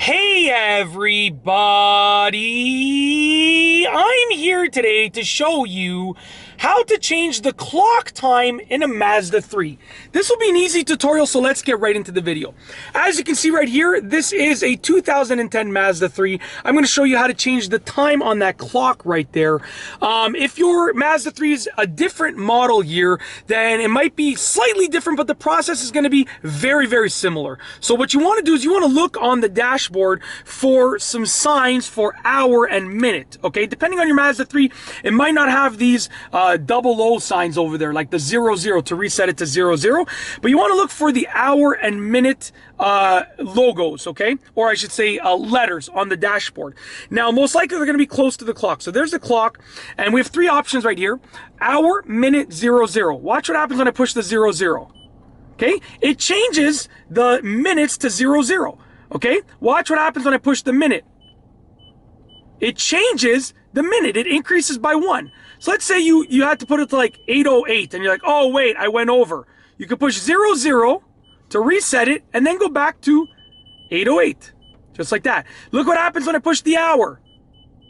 Hey everybody! I'm here today to show you how to change the clock time in a Mazda 3. This will be an easy tutorial, so let's get right into the video. As you can see right here, this is a 2010 Mazda 3. I'm going to show you how to change the time on that clock right there. If your Mazda 3 is a different model year, then it might be slightly different, but the process is going to be very, very similar. So what you want to do is you want to look on the dashboard for some signs for hour and minute, okay? Depending on your Mazda 3, it might not have these double O signs over there, like the 00 to reset it to 00, but you want to look for the hour and minute logos, okay? Or I should say letters on the dashboard. Now, most likely they're going to be close to the clock. So there's the clock, and we have three options right here. Hour, minute, 00. Watch what happens when I push the 00. Okay? It changes the minutes to 00. Okay? Watch what happens when I push the minute. It changes the minute. It increases by 1. So let's say you had to put it to like 8:08 and you're like, oh wait, I went over. You could push 00 to reset it and then go back to 8:08. Just like that. Look what happens when I push the hour.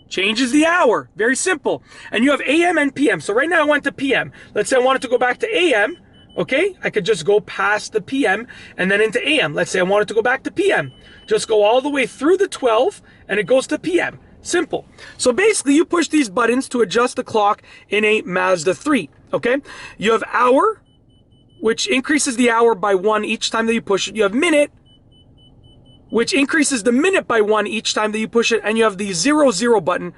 Changes the hour. Very simple. And you have AM and PM. So right now I went to PM. Let's say I wanted to go back to AM. Okay, I could just go past the PM and then into AM. Let's say I wanted to go back to PM. Just go all the way through the 12 and it goes to PM. Simple. So basically you push these buttons to adjust the clock in a Mazda 3. Okay, you have hour, which increases the hour by 1 each time that you push it. You have minute, which increases the minute by 1 each time that you push it. And you have the 00 button,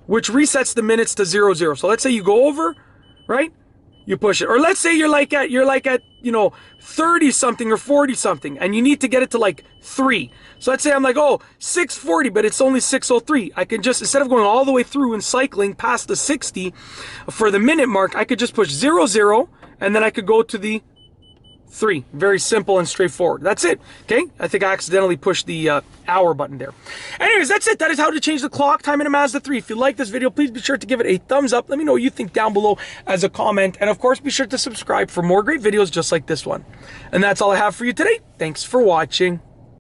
which resets the minutes to 00. So let's say you go over, right? You push it. Or let's say you're like at, you know, 30 something or 40 something and you need to get it to like 3. So let's say I'm like, oh, 640, but it's only 603. I can just, instead of going all the way through and cycling past the 60 for the minute mark, I could just push 00 and then I could go to the 3. Very simple and straightforward. That's it. Okay. I think I accidentally pushed the hour button there. Anyways, that's it. That is how to change the clock time in a Mazda 3. If you like this video, please be sure to give it a thumbs up. Let me know what you think down below as a comment. And of course, be sure to subscribe for more great videos just like this one. And that's all I have for you today. Thanks for watching.